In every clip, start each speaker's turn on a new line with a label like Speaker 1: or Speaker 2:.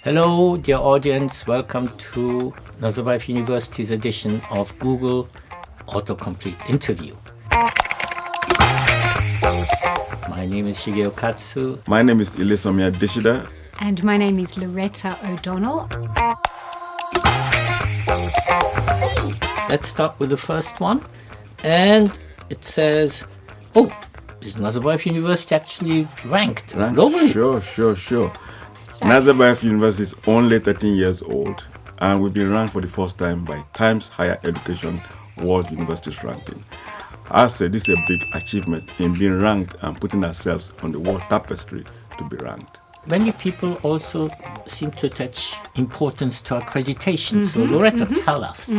Speaker 1: Hello, dear audience. Welcome to Nazarbayev University's edition of Google Autocomplete Interview. My name is Shigeo Kastu.
Speaker 2: My name is Ilesanmi Adesida.
Speaker 3: And my name is Loretta O'Donnell.
Speaker 1: Let's start with the first one. And it says, is Nazarbayev University actually ranked globally?
Speaker 2: Sure. Nazarbayev University is only 13 years old, and we've been ranked for the first time by Times Higher Education World Universities Ranking. I said this is a big achievement in being ranked and putting ourselves on the world tapestry to be ranked.
Speaker 1: Many people also seem to attach importance to accreditation. So Loretta, tell us,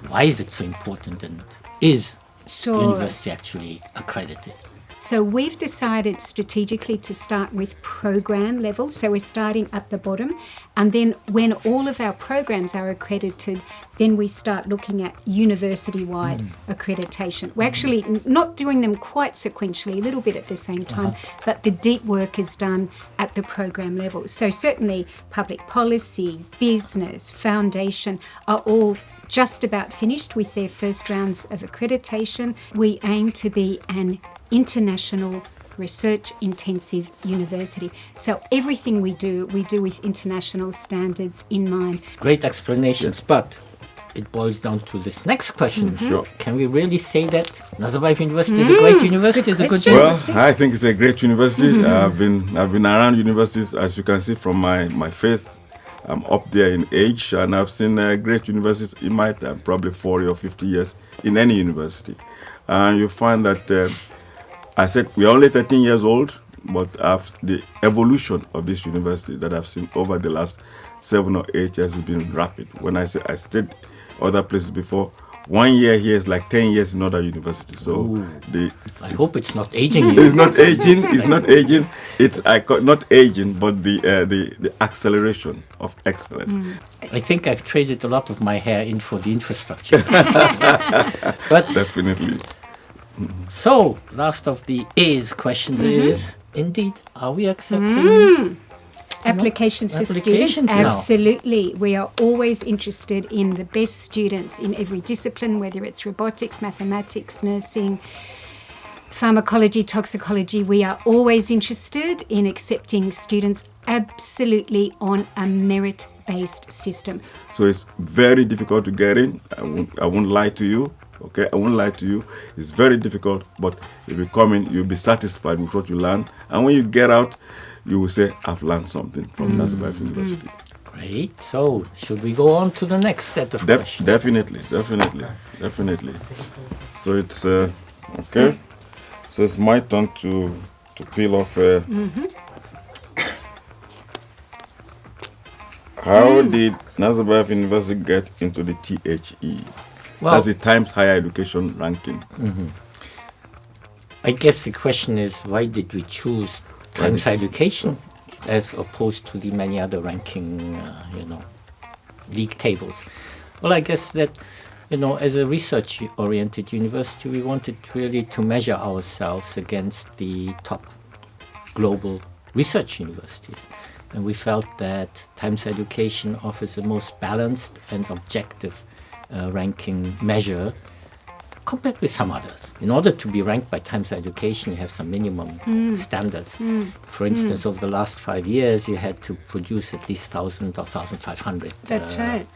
Speaker 1: why is it so important, and is university actually accredited?
Speaker 3: So we've decided strategically to start with program level. So we're starting at the bottom. And then when all of our programs are accredited, then we start looking at university-wide accreditation. We're actually not doing them quite sequentially, a little bit at the same time, but the deep work is done at the program level. So certainly public policy, business, foundation are all just about finished with their first rounds of accreditation. We aim to be an international research-intensive university. So everything we do with international standards in mind.
Speaker 1: Great explanations, but it boils down to this next question.
Speaker 2: Sure.
Speaker 1: Can we really say that Nazarbayev University is a great university? Is a good
Speaker 2: Well,
Speaker 1: university?
Speaker 2: I think it's a great university. I've been around universities, as you can see from my face. I'm up there in age, and I've seen great universities in my time, probably 40 or 50 years in any university. And you find that I said we're only 13 years old, but the evolution of this university that I've seen over the last 7 or 8 years has been rapid. When I say I stayed other places before, 1 year here is like 10 years in other universities. So
Speaker 1: I hope it's not aging you.
Speaker 2: It's not aging. It's not aging. It's not aging, but the acceleration of excellence.
Speaker 1: I think I've traded a lot of my hair in for the infrastructure. But
Speaker 2: Definitely.
Speaker 1: so, last of the questions is, indeed, are we accepting
Speaker 3: Applications for students,
Speaker 1: now?
Speaker 3: absolutely. We are always interested in the best students in every discipline, whether it's robotics, mathematics, nursing, pharmacology, toxicology. We are always interested in accepting students absolutely on a merit-based system.
Speaker 2: So it's very difficult to get in. I won't lie to you. Okay, I won't lie to you. It's very difficult, but if you come in, you'll be satisfied with what you learn. And when you get out, you will say, I've learned something from Nazarbayev University.
Speaker 1: Great. So, should we go on to the next set of questions?
Speaker 2: Definitely. So it's okay. So it's my turn to peel off. How did Nazarbayev University get into the THE?
Speaker 1: Well,
Speaker 2: That's the Times Higher Education Ranking.
Speaker 1: I guess the question is, why did we choose Times Higher Education as opposed to the many other ranking, league tables? Well, I guess that, as a research-oriented university, we wanted really to measure ourselves against the top global research universities. And we felt that Times Higher Education offers the most balanced and objective ranking measure compared with some others. In order to be ranked by Times Higher Education, you have some minimum standards. For instance, over the last 5 years, you had to produce at least 1,000 or 1,500.
Speaker 3: That's right.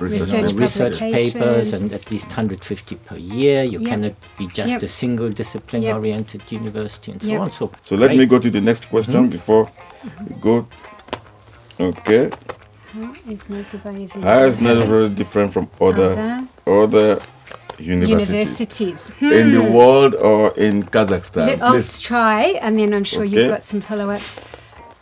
Speaker 2: Research
Speaker 1: papers, and at least 150 per year. You cannot be just a single discipline-oriented university, and so on.
Speaker 2: So let me go to the next question before we go. Okay.
Speaker 3: How is
Speaker 2: Nazarbayev different from other universities in the world or in Kazakhstan?
Speaker 3: Let's try, and then I'm sure you've got some follow-up.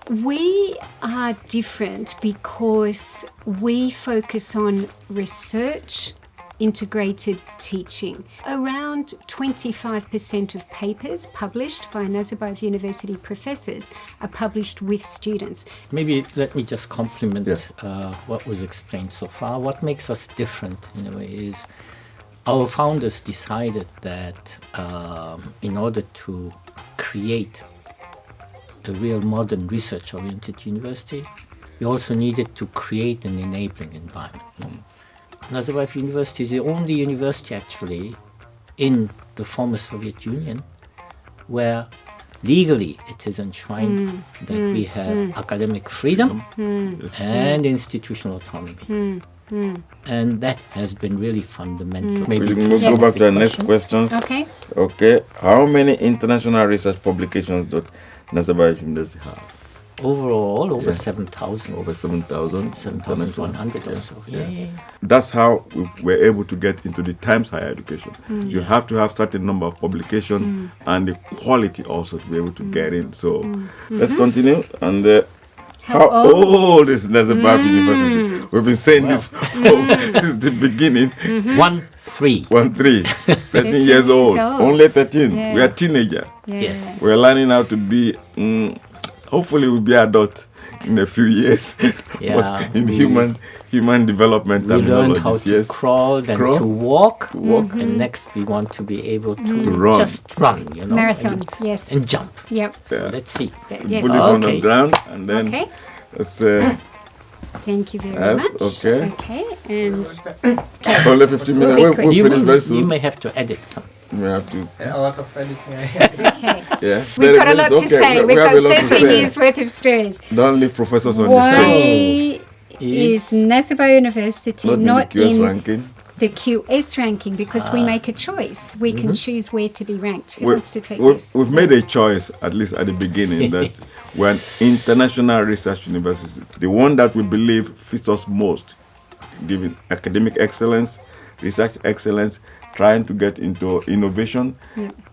Speaker 3: We are different because we focus on research, integrated teaching. Around 25% of papers published by Nazarbayev University professors are published with students.
Speaker 1: Maybe let me just complement what was explained so far. What makes us different in a way is our founders decided that in order to create a real modern research-oriented university, we also needed to create an enabling environment. Nazarbayev University is the only university actually in the former Soviet Union where legally it is enshrined that we have academic freedom and institutional autonomy. And that has been really fundamental.
Speaker 2: Maybe we'll go back to our next question.
Speaker 3: Okay.
Speaker 2: Okay. How many international research publications does Nazarbayev University have?
Speaker 1: Overall, over 7,000.
Speaker 2: Over 7,000.
Speaker 1: 7,100 or so. Yeah.
Speaker 2: That's how we were able to get into the Times Higher Education. You have to have certain number of publications and the quality also to be able to get in. So let's continue. And how old is Nazarbayev University? We've been saying this since the beginning.
Speaker 1: 13.
Speaker 2: 13 years old. Only 13.
Speaker 3: Yeah.
Speaker 2: We are teenagers.
Speaker 1: Yes.
Speaker 2: We're learning how to be, hopefully we'll be adult in a few years. But in human development
Speaker 1: we learned how
Speaker 2: terminologies,
Speaker 1: to crawl, then to walk. And next we want to be able to
Speaker 2: run.
Speaker 1: Just run,
Speaker 3: Marathon,
Speaker 1: and,
Speaker 3: yes.
Speaker 1: and jump.
Speaker 3: Yep.
Speaker 1: So let's see.
Speaker 3: Yes.
Speaker 2: Put this one on the ground and then
Speaker 3: Okay.
Speaker 2: let's
Speaker 3: Thank you very much.
Speaker 2: Okay.
Speaker 3: Okay, and
Speaker 2: only 15
Speaker 3: We'll
Speaker 2: minutes.
Speaker 3: be
Speaker 2: We'll
Speaker 1: You,
Speaker 2: finish very
Speaker 1: you
Speaker 2: soon.
Speaker 1: may have to edit some.
Speaker 2: We have to.
Speaker 4: A lot of editing.
Speaker 3: okay.
Speaker 2: Yeah.
Speaker 3: We've got a lot to
Speaker 2: Okay,
Speaker 3: say.
Speaker 2: we
Speaker 3: We've
Speaker 2: have
Speaker 3: got
Speaker 2: a lot to
Speaker 3: 13
Speaker 2: say.
Speaker 3: years worth of stories.
Speaker 2: Don't leave professors on the stage.
Speaker 3: Why is Nazarbayev University not
Speaker 2: in the QS
Speaker 3: in
Speaker 2: ranking.
Speaker 3: the QS ranking? Because we make a choice. We can choose where to be ranked. Who wants to take
Speaker 2: We've
Speaker 3: this?
Speaker 2: made a choice, at least at the beginning, that we're an international research university. The one that we believe fits us most, giving academic excellence, research excellence, trying to get into innovation.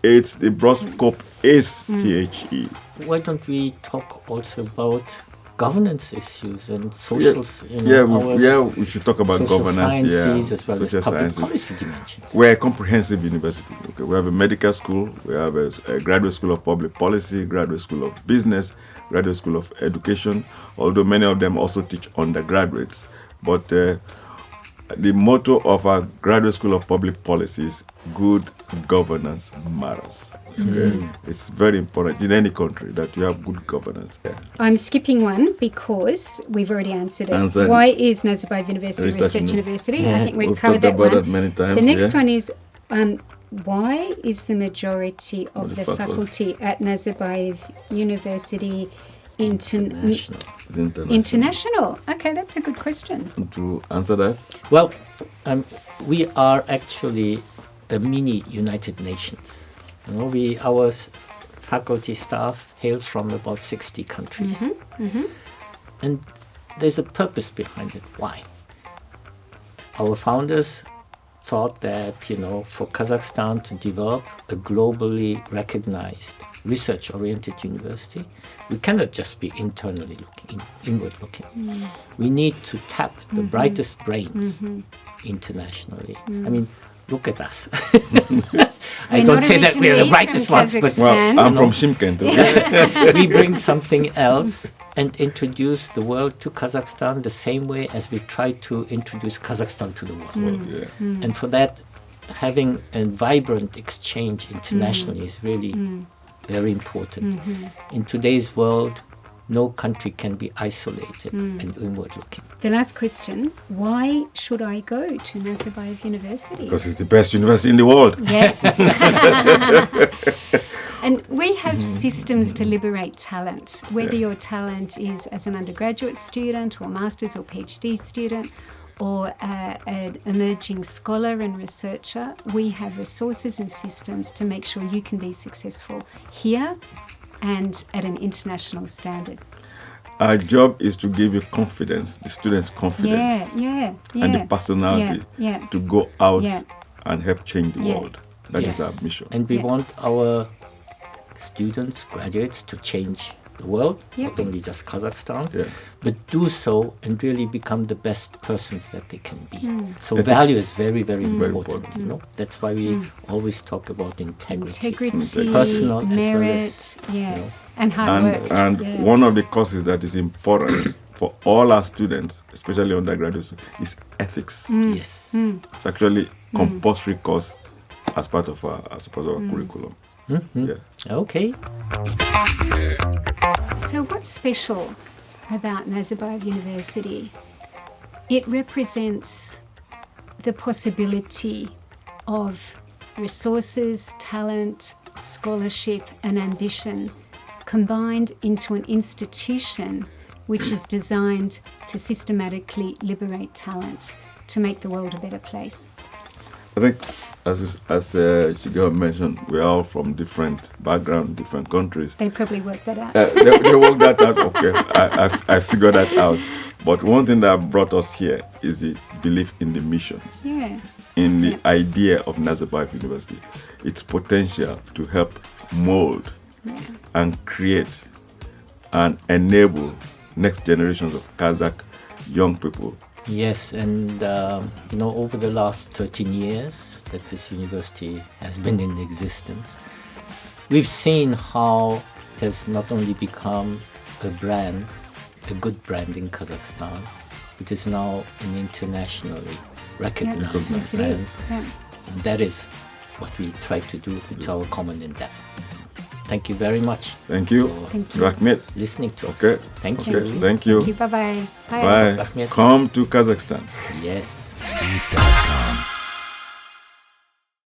Speaker 2: It's the broad scope is THE.
Speaker 1: Why don't we talk also about governance issues and social,
Speaker 2: we should talk about
Speaker 1: social
Speaker 2: governance.
Speaker 1: sciences as well
Speaker 2: social
Speaker 1: as public
Speaker 2: sciences.
Speaker 1: policy dimensions.
Speaker 2: We're a comprehensive university. Okay, we have a medical school, we have a graduate school of public policy, graduate school of business, graduate school of education, although many of them also teach undergraduates. But the motto of our graduate school of public policy is good governance matters. Okay? It's very important in any country that you have good governance.
Speaker 3: I'm skipping one because we've already answered it.
Speaker 2: Answered.
Speaker 3: Why is Nazarbayev University
Speaker 2: Research
Speaker 3: Research University?
Speaker 1: Yeah.
Speaker 3: I think we've
Speaker 2: We've
Speaker 3: covered
Speaker 2: talked
Speaker 3: that
Speaker 2: about
Speaker 3: one.
Speaker 2: that many times.
Speaker 3: The next one is why is the majority of
Speaker 2: the
Speaker 3: the
Speaker 2: faculty.
Speaker 3: faculty at Nazarbayev University
Speaker 1: International.
Speaker 2: It's international.
Speaker 3: international? Okay, that's a good question.
Speaker 2: To answer that,
Speaker 1: Well, we are actually a mini United Nations. Our faculty staff hail from about 60 countries. And there's a purpose behind it. Why? Our founders thought that, for Kazakhstan to develop a globally recognized research-oriented university, we cannot just be internally looking, inward looking. We need to tap the brightest brains internationally. I mean, look at us. I don't say that we're the brightest ones, but
Speaker 3: Kazakhstan.
Speaker 2: I'm from Shymkent. Okay?
Speaker 1: we bring something else and introduce the world to Kazakhstan the same way as we try to introduce Kazakhstan to the world. And for that, having a vibrant exchange internationally is really very important. In today's world, no country can be isolated and inward looking.
Speaker 3: The last question, why should I go to Nazarbayev University?
Speaker 2: Because it's the best university in the world.
Speaker 3: Yes. And we have systems to liberate talent, whether your talent is as an undergraduate student or master's or PhD student or an emerging scholar and researcher. We have resources and systems to make sure you can be successful here and at an international standard.
Speaker 2: Our job is to give you confidence, the students' confidence,
Speaker 3: Yeah.
Speaker 2: and the personality to go out and help change the world. That is our mission.
Speaker 1: And we want our students, graduates, to change the world, not only just Kazakhstan, but do so and really become the best persons that they can be. So value is very, very important. That's why we always talk about integrity. Personal
Speaker 3: merit,
Speaker 1: as well as,
Speaker 3: and hard work.
Speaker 2: And one of the courses that is important for all our students, especially undergraduates, is ethics.
Speaker 1: Yes.
Speaker 2: It's actually compulsory course as part of our curriculum.
Speaker 1: Okay.
Speaker 3: So what's special about Nazarbayev University. It represents the possibility of resources, talent, scholarship and ambition combined into an institution which is designed to systematically liberate talent to make the world a better place.
Speaker 2: I think, as Shigeo mentioned, we're all from different backgrounds, different countries.
Speaker 3: They probably worked that out.
Speaker 2: They worked that out. Okay, I figured that out. But one thing that brought us here is the belief in the mission, in the idea of Nazarbayev University, its potential to help mold and create and enable next generations of Kazakh young people.
Speaker 1: Yes, and over the last 13 years that this university has been in existence, we've seen how it has not only become a brand, a good brand in Kazakhstan, it is now an internationally recognized brand. And that is what we try to do. It's our common endeavor. Thank you very much.
Speaker 2: Thank you. Rahmet.
Speaker 1: Listening to us.
Speaker 2: Okay.
Speaker 1: Thank you.
Speaker 2: Thank you.
Speaker 3: Bye-bye.
Speaker 2: Bye. Come to Kazakhstan.
Speaker 1: Yes.